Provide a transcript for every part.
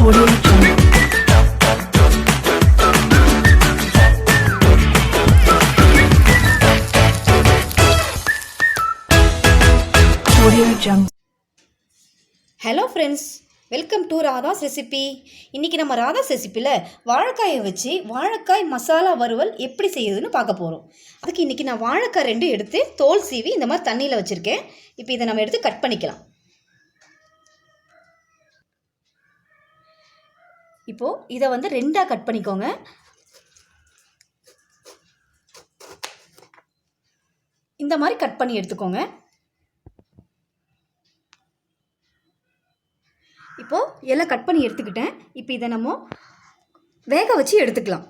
Hello friends, welcome to Radha's recipe. இன்றைக்கி நம்ம ராதாஸ் ரெசிப்பியில் வாழைக்காயை வச்சு வாழைக்காய் மசாலா வறுவல் எப்படி செய்யுதுன்னு பார்க்க போகிறோம். அதுக்கு இன்றைக்கி நான் வாழைக்காய் 2 எடுத்து தோல் சீவி இந்த மாதிரி தண்ணியில் வச்சுருக்கேன். இப்போ இதை நம்ம எடுத்து கட் பண்ணிக்கலாம். இப்போது இதை வந்து 2ஆக கட் பண்ணிக்கோங்க. இந்த மாதிரி கட் பண்ணி எடுத்துக்கோங்க. இப்போது எல்லாம் கட் பண்ணி எடுத்துக்கிட்டேன். இப்போ இதை நம்ம வேக வச்சு எடுத்துக்கலாம்.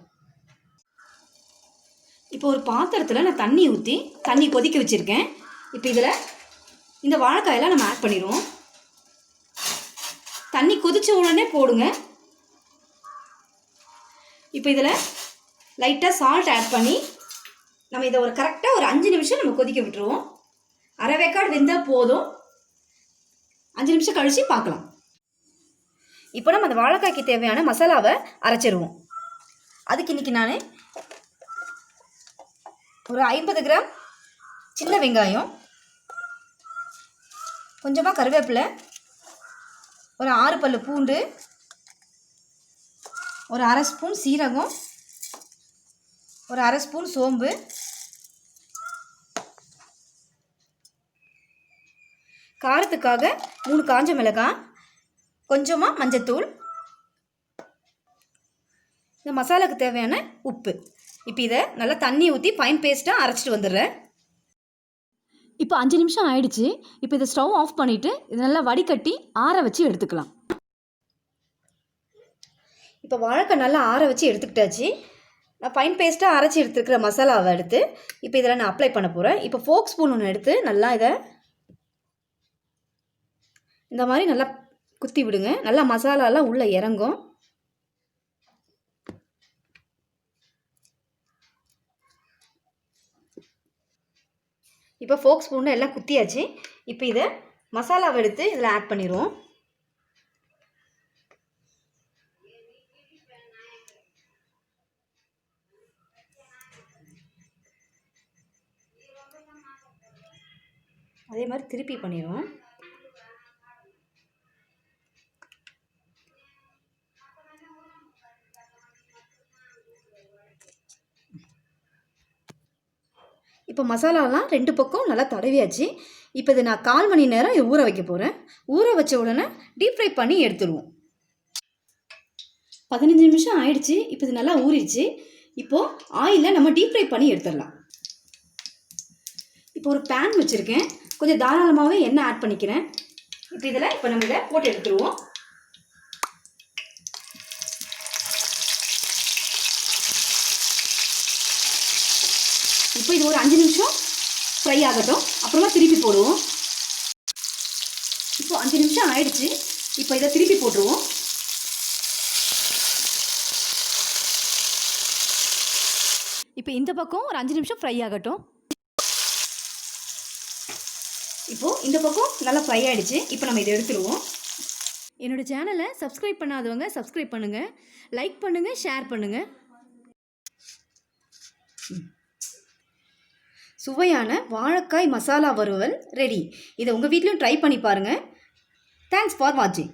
இப்போ ஒரு பாத்திரத்தில் நான் தண்ணி ஊற்றி தண்ணி கொதிக்க வச்சுருக்கேன். இப்போ இதில் இந்த வாழைக்காயெல்லாம் நம்ம ஆட் பண்ணிடுவோம். தண்ணி கொதித்த உடனே போடுங்க. இப்போ இதில் லைட்டாக சால்ட் ஆட் பண்ணி நம்ம இதை கரெக்டாக ஒரு 5 நிமிஷம் நம்ம கொதிக்க விட்டுருவோம். அரை வேக்காடு வெந்தால் போதும். 5 நிமிஷம் கழித்து பார்க்கலாம். இப்போ நம்ம அந்த வாழைக்காய்க்கு தேவையான மசாலாவை அரைச்சிடுவோம். அதுக்கு இன்றைக்கி நான் ஒரு 50 கிராம் சின்ன வெங்காயம், கொஞ்சமாக கருவேப்பிலை, ஒரு 6 பல்லு பூண்டு, ஒரு அரை ஸ்பூன் சீரகம், ஒரு அரை ஸ்பூன் சோம்பு, காரத்துக்காக 3 காஞ்ச மிளகாய், கொஞ்சமாக மஞ்சத்தூள், இந்த மசாலாவுக்கு தேவையான உப்பு. இப்போ இதை நல்லா தண்ணி ஊற்றி ஃபைன் பேஸ்ட்டாக அரைச்சிட்டு வந்துடுறேன். இப்போ 5 நிமிஷம் ஆயிடுச்சு. இப்போ இதை ஸ்டவ் ஆஃப் பண்ணிவிட்டு இதை நல்லா வடிகட்டி ஆற வச்சு எடுத்துக்கலாம். இப்போ வாழைக்காய் நல்லா ஆற வச்சு எடுத்துக்கிட்டாச்சு. நான் ஃபைன் பேஸ்ட்டாக அரைச்சி எடுத்துருக்கிற மசாலாவை எடுத்து இப்போ இதில் நான் அப்ளை பண்ண போகிறேன். இப்போ ஃபோக் ஸ்பூன் ஒன்று எடுத்து நல்லா இதை இந்த மாதிரி நல்லா குத்தி விடுங்க. நல்லா மசாலாலாம் உள்ளே இறங்கும். இப்போ ஃபோக் ஸ்பூனில் எல்லாம் குத்தியாச்சு. இப்போ இதை மசாலாவை எடுத்து இதில் ஆட் பண்ணிடுவோம். அதே மாதிரி திருப்பி பண்ணிடுவோம். இப்போ மசாலாலாம் 2 பக்கம் நல்லா தடவியாச்சு. இப்போ இதை நான் 1/4 மணி நேரம் இதை ஊற வைக்க போகிறேன். ஊற வச்ச உடனே டீப் ஃப்ரை பண்ணி எடுத்துடுவோம். 15 நிமிஷம் ஆயிடுச்சு. இப்போ இது நல்லா ஊறிடுச்சு. இப்போது ஆயிலில் நம்ம டீப் ஃப்ரை பண்ணி எடுத்துடலாம். இப்போ ஒரு பேன் வச்சுருக்கேன். கொஞ்சம் தாராளமாகவே எண்ணெய் ஆட் பண்ணிக்கிறேன். இப்போ இதில் நம்ம இதை போட்டு எடுத்துருவோம். இப்போ இது ஒரு 5 நிமிஷம் ஃப்ரை ஆகட்டும். அப்புறமா திருப்பி போடுவோம். இப்போ 5 நிமிஷம் ஆயிடுச்சு. இப்போ இதை திருப்பி போட்டுருவோம். இப்போ இந்த பக்கம் ஒரு 5 நிமிஷம் ஃப்ரை ஆகட்டும். இப்போது இந்த பக்கம் நல்லா ஃப்ரை ஆகிடுச்சு. இப்போ நம்ம இதை எடுத்துருவோம். என்னோடய சேனலை சப்ஸ்கிரைப் பண்ணாதவங்க சப்ஸ்கிரைப் பண்ணுங்கள், லைக் பண்ணுங்கள், ஷேர் பண்ணுங்கள். சுவையான வாழைக்காய் மசாலா வறுவல் ரெடி. இதை உங்கள் வீட்லையும் ட்ரை பண்ணி பாருங்கள். தேங்க்ஸ் ஃபார் வாட்சிங்.